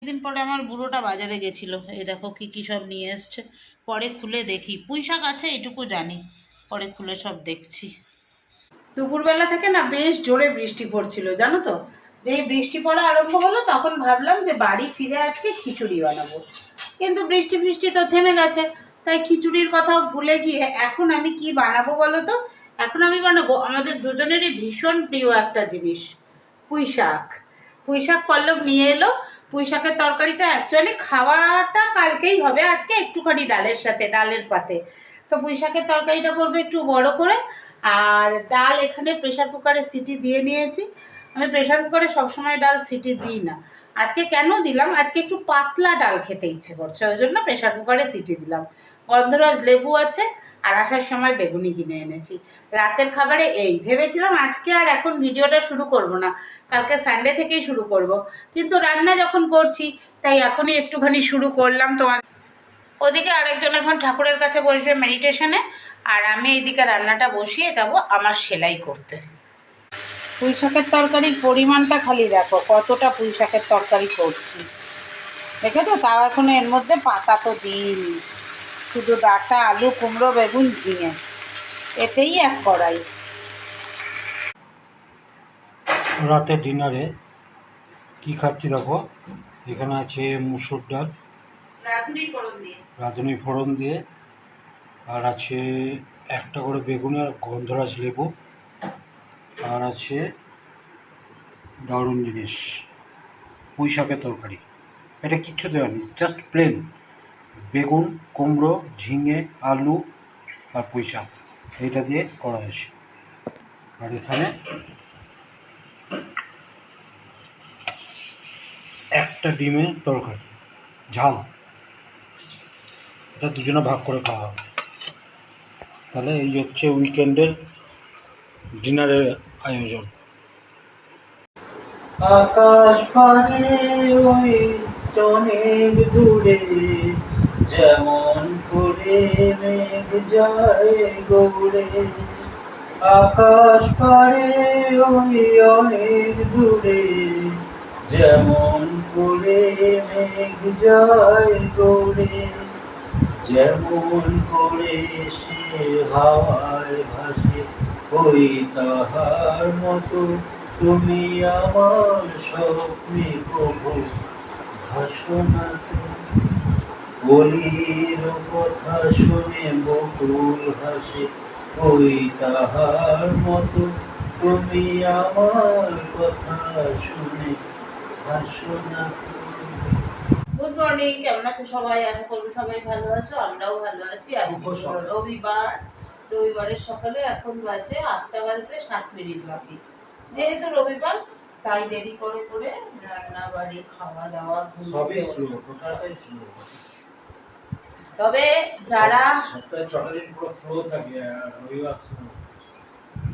দিন পরে আমার বুড়োটা বাজারে গেছিল, এই দেখো কি কি সব নিয়ে এসছে। পরে খুলে দেখি, পুঁই শাক আছে এটুকু জানি, পরে খুলে সব দেখছি। দুপুরবেলা থেকে না বেশ জোরে বৃষ্টি পড়ছিল জানো তো। যেই বৃষ্টি পড়া আরম্ভ হলো তখন ভাবলাম যে বাড়ি ফিরে আজকে খিচুড়ি বানাবো, কিন্তু বৃষ্টি ফৃষ্টি তো থেমে গেছে। তাই খিচুড়ির কথাও ভুলে গিয়ে এখন আমি কি বানাবো বলো তো। এখন আমি বানাবো আমাদের দুজনেরই ভীষণ প্রিয় একটা জিনিস, পুঁই শাক। পুঁই শাক পল্লব নিয়ে এলো। পুঁই শাকের তরকারিটা অ্যাকচুয়ালি খাওয়াটা কালকেই হবে, আজকে একটুখানি ডালের সাথে, ডালের পাতে। তো পুঁই শাকের তরকারিটা করবো একটু বড় করে। আর ডাল এখানে প্রেশার কুকারে সিটি দিয়ে নিয়েছি। আমি প্রেশার কুকারে সবসময় ডাল সিটি দিই না, আজকে কেন দিলাম, আজকে একটু পাতলা ডাল খেতে ইচ্ছে করছে, ওই জন্য প্রেশার কুকারে সিটি দিলাম। গন্ধরাজ লেবু আছে, আর আসার সময় বেগুনি কিনে এনেছি। রাতের খাবারে এই ভেবেছিলাম আজকে আর এখন ভিডিওটা শুরু করব না, কালকে সানডে থেকেই শুরু করব, কিন্তু রান্না যখন করছি তাই এখনই একটুখানি শুরু করলাম। তোমার ওদিকে আরেকজন এখন ঠাকুরের কাছে বসবে মেডিটেশনে, আর আমি এইদিকে রান্নাটা বসিয়ে যাব আমার সেলাই করতে। পুঁই শাকের তরকারির পরিমাণটা খালি দেখো, কতটা পুঁই শাকের তরকারি করছি দেখেছো। তাও এখন এর মধ্যে পাতা তো দিইনি, শুধু ডাঁটা, আলু, কুমড়ো, বেগুন, ঝিঙে, এতেই এক কড়াই। রাতে ডিনারে কি খাচ্ছি দেখো, এখানে আছে মুসুর ডাল রাঁধুনি ফোড়ন দিয়ে, আর আছে একটা করে বেগুন আর গন্ধরাজ লেবু, আর আছে দারুণ জিনিস পুঁই শাকের তরকারি। এটা কিচ্ছু দেওয়া নেই, জাস্ট প্লেন বেগুন, কুমড়ো, ঝিঙে, আলু আর পুঁই শাক, এইটা দিয়ে করা হয়েছে। আর এখানে একটা ডিমের তরকারি, ঝাল, এটা দুজনে ভাগ করে খাওয়া হবে। তাহলে এই হচ্ছে উইকেন্ডের ডিনারের আয়োজন। আকাশ পানে ওই অনেক দূরে, যেমন করে মেঘ যায় গৌড়ে। আকাশ পানে ওই অনেক দূরে, যেমন করে মেঘ যায় গৌড়ে। যেমন করে সে হাওয়ায় ভাসে, ওই তাহার মতো তুমি আমার স্বপ্নে কবু ভাসো না তো। বলির কথা শুনে বকুল হাসে, ওই তাহার মতো তুমি আমার কথা শুনে ভাসো না তো। গুড মর্নিং, কেমন আছো সবাই? আশা করবো সবাই ভালো আছো, আমরাও ভালো আছি। আজকে হলো রবিবার, রবিবারের সকালে এখন বাজে 8টা বাজতে 7 মিনিট বাকি। যেহেতু রবিবার তাই দেরি করে করে রান্না বাড়ি, খাওয়া দাওয়া, সবই স্লো, টোটালটাই স্লো। তবে যারা সপ্তাহে 6টা দিন পুরো ফ্লো থাকে, আর রবিবার স্লো।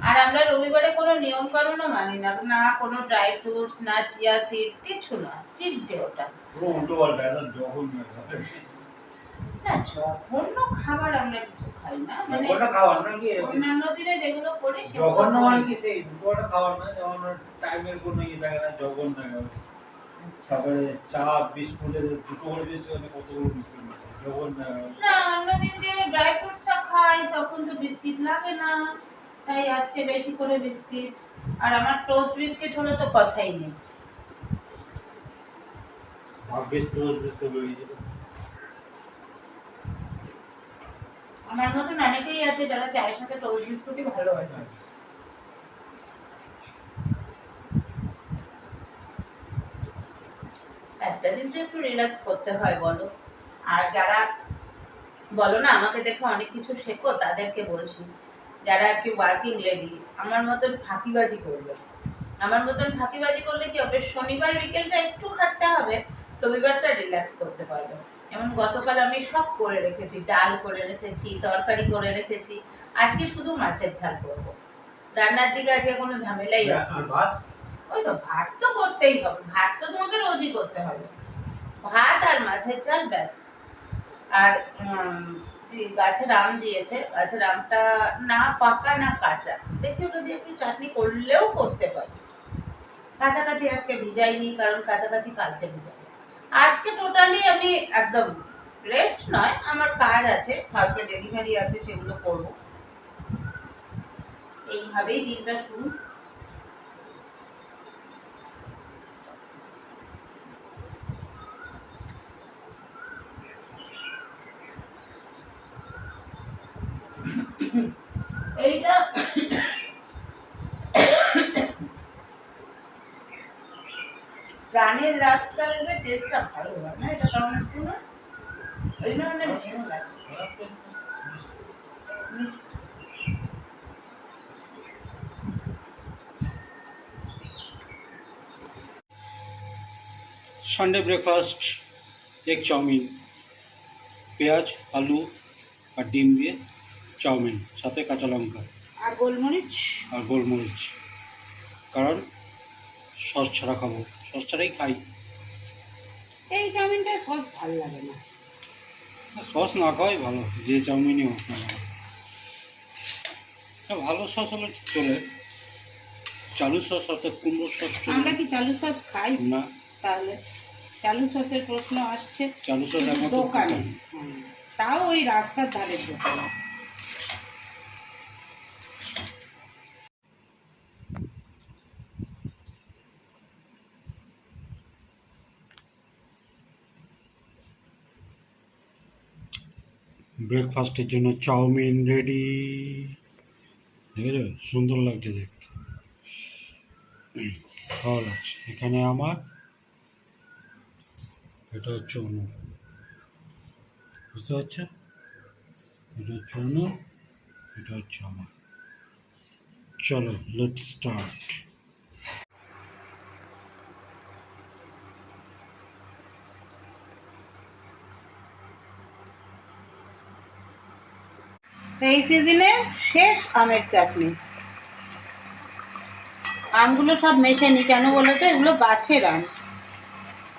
আর আমরা রবিবারে কোনো নিয়ম কানুনও মানি না, না কোনো ড্রাই ফ্রুটস, না চিয়া সিডস, কিচ্ছু না, চিট ডে ওটা। পুরো উল্টো পাল্টা, একদম জঘন্য। না জঘন্য খাবার আমরা কিছু খাই না, মানে জঘন্য খাবার না কি, অন্যান্য দিনে যেগুলো করি জঘন্য মানে কি সেই দুপুরটা খাবার না, যেমন টাইমের কোনো ইয়ে থাকে না, জঘন্য থাকে। তারপরে চা বিস্কুটের দুটো করে বিস্কুট, কতগুলো বিস্কুট জঘন্য। না অন্যদিন যে ড্রাই ফ্রুটসটা খাই তখন তো বিস্কিট লাগে না, তাই আজকে বেশি করে বিস্কিট। আর আমার টোস্ট বিস্কিট হলে তো কথাই নেই। ভাগ্যেস টোস্ট বিস্কুট বেরিয়েছিল। আমার মতন অনেকেই আছে যারা চায়ের সাথে টোস্ট বিস্কুটই ভালো হয় না। একটা দিন তো একটু রিল্যাক্স করতে হয় বলো। আর যারা বলো না আমাকে দেখে অনেক কিছু শেখো, তাদেরকে বলছি যারা আর কি ওয়ার্কিং লেডি, আমার মতন ফাঁকিবাজি করবে। আমার মতন ফাঁকিবাজি করলে কি হবে, শনিবার বিকেলটা একটু খাটতে হবে, রবিবারটা রিল্যাক্স করতে পারবে। যেমন গতকাল আমি সব করে রেখেছি, ডাল করে রেখেছি, তরকারি করে রেখেছি, আজকে শুধু মাছের ঝাল করবো। রান্নার দিকে আজকে কোনো ঝামেলাই রাখবো না। ওই তো ভাত তো করতেই হবে, ভাত তো তোমাকে রোজই করতে হবে, ভাত আর মাছের ঝাল ব্যাস। আর গাছের আম দিয়েছে, গাছের আমটা না পাকা না কাঁচা, দেখি ওটা দিয়ে একটু চাটনি করলেও করতে পারি। কাছাকাছি আজকে ভিজাইনি, কারণ কাছাকাছি কালকে ভিজাবো। আজকে টোটালি আমি একদম রেস্ট নয়, আমার কাজ আছে, কালকে ডেলিভারি আছে, সেগুলো করবো। এইভাবেই দিনটা শুরু। এইটা প্রাণের রাজকালের টেস্টটা ভালো হয় না, এটা কেমন একটু না, ওই জন্য মানে ভালো লাগে। সানডে ব্রেকফাস্ট, এগ চাউমিন, পেঁয়াজ, আলু আর ডিম দিয়ে চাউমিন, সাথে কাঁচা লঙ্কা আর গোলমরিচ। আর গোলমরিচ। কারণ সস ছাড়া খাবো, সস ছাড়াই খাই। এই চাউমিনটা সস ভালো লাগে না। সস না খাওয়াই ভালো, যে চাউমিনই হোক না কেন। ভালো সস হলে চলে, চালু সস অর্থাৎ কুমড়ো সস আমরা কি চালু সস খাই না। তাহলে চালু সসের প্রশ্ন আসছে চালু সস একমাত্র দোকানে, তাও ওই রাস্তার ধারের দোকানে। ব্রেকফাস্টের জন্য চাউমিন রেডি। দেখেছো সুন্দর লাগছে দেখতে, ভালো লাগছে। এখানে আমার, এটা হচ্ছে অনু, বুঝতে পারছো? এটা হচ্ছে অনু, এটা হচ্ছে আমার। চলো লেটস স্টার্ট। এই সিজনের শেষ আমের চাটনি। আমগুলো সব মেশানি কেন বলো তো, এগুলো গাছের আম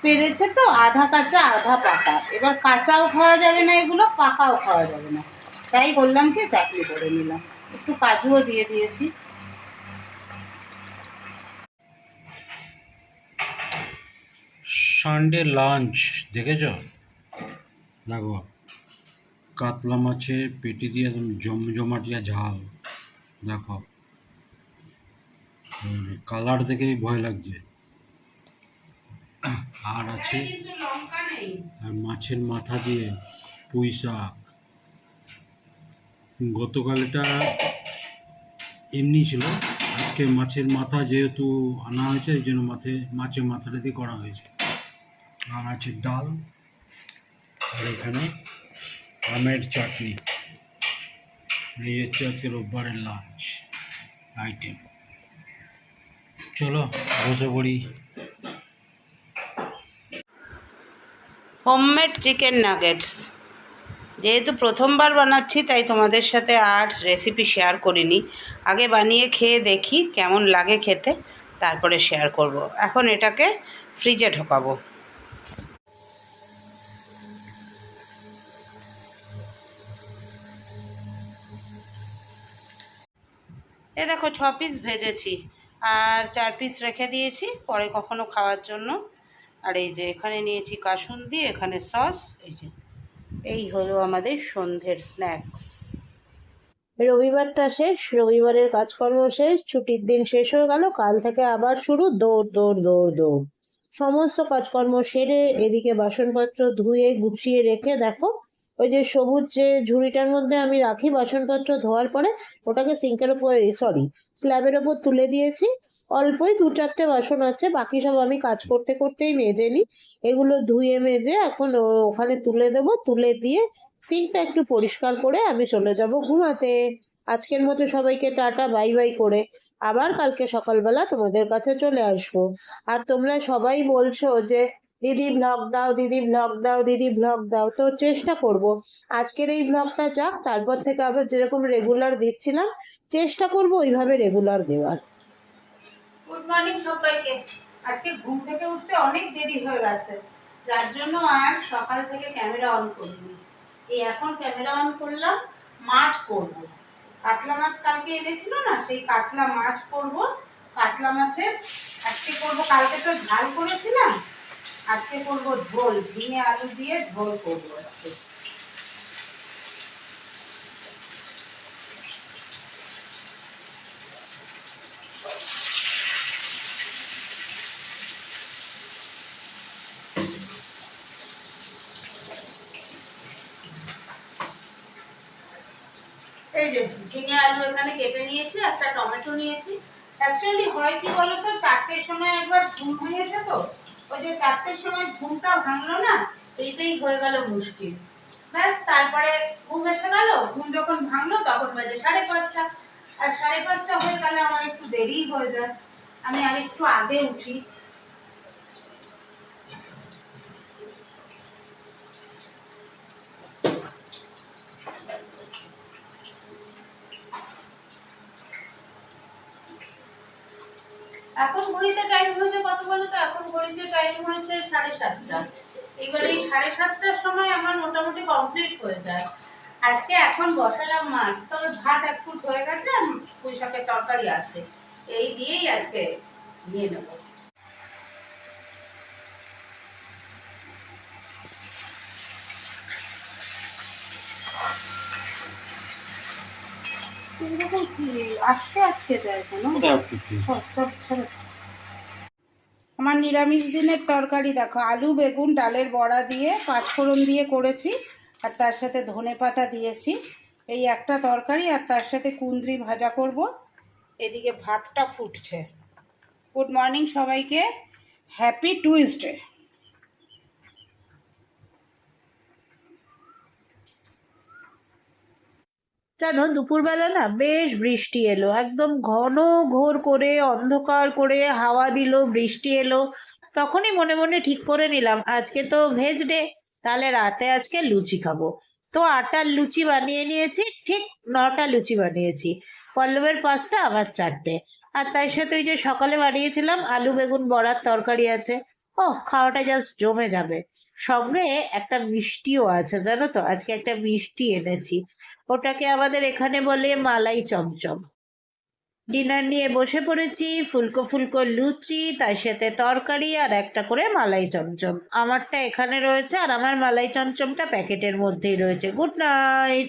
পেরেছে তো, আধা কাঁচা আধা পাকা। এবার কাঁচাও খাওয়া যাবে না, এগুলো পাকাও খাওয়া যাবে না, তাই বললাম কি চাটনি করে নিলাম। একটু কাজুও দিয়ে দিয়েছি। সানডে লাঞ্চ দেখেছো? দেখো, কাতলা মাছের পেটি দিয়ে একদম জমজমাটিয়া ঝাল। দেখো কালার দেখেই ভয় লাগছে। আর আছে আর মাছের মাথা দিয়ে পুঁই শাক। গতকাল এটা এমনি ছিল, আজকে মাছের মাথা যেহেতু আনা হয়েছে, এই জন্য মাছের মাথাটা দিয়ে করা হয়েছে। আর আছে ডাল, আর এখানে আমের চাটনি। এই হচ্ছে আজকে রোববারের লাঞ্চ আইটেম। চলো বসে পড়ি। হোমমেড চিকেন নাগেটস, যেহেতু প্রথমবার বানাচ্ছি তাই তোমাদের সাথে আর রেসিপি শেয়ার করিনি। আগে বানিয়ে খেয়ে দেখি কেমন লাগে খেতে, তারপরে শেয়ার করব। এখন এটাকে ফ্রিজে ঢোকাবো। এ দেখো 6 পিস ভেজেছি আর 4 পিস রেখে দিয়েছি পরে কখনো খাওয়ার জন্য। আর এই যে এখানে নিয়েছি কাসুন্দি, এখানে সস। এই হলো আমাদের সন্ধ্যের স্ন্যাক্স। রবিবারটা শেষ, রবিবারের কাজকর্ম শেষ, ছুটির দিন শেষ হয়ে গেল। কাল থেকে আবার শুরু দৌড় দৌড় দৌড় দৌড়। সমস্ত কাজকর্ম সেরে এদিকে বাসনপত্র ধুয়ে গুছিয়ে রেখে দেখো, ওই যে সবুজ যে ঝুড়িটার মধ্যে আমি রাখি বাসনপত্র ধোয়ার পরে, ওটাকে সিঙ্কের ওপরে স্ল্যাবের ওপর তুলে দিয়েছি। অল্পই 2-4টে বাসন আছে, বাকি সব আমি কাজ করতে করতেই মেজে নিই। এগুলো ধুয়ে মেজে এখন ওখানে তুলে দেবো, তুলে দিয়ে সিঙ্কটা একটু পরিষ্কার করে আমি চলে যাব ঘুমাতে। আজকের মতো সবাইকে টাটা বাই বাই করে আবার কালকে সকালবেলা তোমাদের কাছে চলে আসবো। আর তোমরা সবাই বলছো যে দিদি ব্লগ দাও, দিদি ব্লগ দাও, দিদি ব্লগ দাও, তো চেষ্টা করব। আজকের এই ব্লগটা যাক, তারপর থেকে আবার যেরকম রেগুলার দিচ্ছিলাম চেষ্টা করব ওইভাবে রেগুলার দেওয়ার। গুড মর্নিং সবাইকে। আজকে ঘুম থেকে উঠতে অনেক দেরি হয়ে গেছে, যার জন্য আর সকাল থেকে ক্যামেরা অন করিনি। এই এখন ক্যামেরা অন করলাম। মাছ করব, কাতলা মাছ কালকে এনেছিল না, সেই কাতলা মাছ করব। কাতলা মাছের আজকে করব, কালকে তো ঝাল করেছিলাম, আজকে করবো ঝোল, ঝিঙে আলু দিয়ে ঝোল করবো আজকে। এই যে ঝিঙে আলু এখানে কেটে নিয়েছি, একটা টমেটো নিয়েছি। অ্যাকচুয়ালি হয় কি বলতো, 4টের সময় একবার ঘুম ভেঙেছে, তো ওই যে 4টের সময় ঘুমটা ভাঙলো না, এইটাই হয়ে গেল মুশকিল। ব্যাস, তারপরে ঘুম এসে গেল, ঘুম যখন ভাঙলো তখন বাজে 5:30, আর 5:30 হয়ে গেলে আমার একটু দেরিই হয়ে যায়, আমি আর একটু আগে উঠি। এখন ঘড়িতে টাইম হয়েছে কত বলো তো? এখন ঘড়িতে টাইম হয়েছে 7:30। এবার এই 7:30টার সময় আমার মোটামুটি কমপ্লিট হয়ে যায়। আজকে এখন বসালাম মাছ, তবে ভাত এক ফুট হয়ে গেছে, আর পুঁই শাকের তরকারি আছে, এই দিয়েই আজকে নিয়ে নেবো। এরকম কি আজকে আজকে দেয় কেন? আমার নিরামিষ দিনের তরকারি দেখো, আলু বেগুন ডালের বড়া দিয়ে 5 ফোড়ন দিয়ে করেছি, আর তার সাথে ধনেপাতা দিয়েছি। এই একটা তরকারি, আর তার সাথে কুঁদরি ভাজা করব। এদিকে ভাতটা ফুটছে। গুড মর্নিং সবাইকে, হ্যাপি টুইসডে। জানো, দুপুরবেলা না বেশ বৃষ্টি এলো, একদম ঘন ঘোর করে অন্ধকার করে হাওয়া দিল, বৃষ্টি এলো। তখনই মনে মনে ঠিক করে নিলাম আজকে তো ভেজ ডে, তাহলে রাতে আজকে লুচি খাবো। তো আটার লুচি বানিয়ে নিয়েছি, ঠিক 9টা লুচি বানিয়েছি। পল্লবের 5টা, আমার 4টে। আর তার সাথে ওই যে সকালে বানিয়েছিলাম আলু বেগুন বড়ার তরকারি আছে। ও, খাওয়াটা জাস্ট জমে যাবে। সঙ্গে একটা মিষ্টিও আছে, জানো তো, আজকে একটা মিষ্টি এনেছি। ওটাকে আমাদের এখানে বলে মালাই চমচম। ডিনার নিয়ে বসে পড়েছি, ফুলকো ফুলকো লুচি, তার সাথে তরকারি, আর একটা করে মালাই চমচম। আমারটা এখানে রয়েছে, আর আমার মালাই চমচমটা প্যাকেটের মধ্যেই রয়েছে। Good night.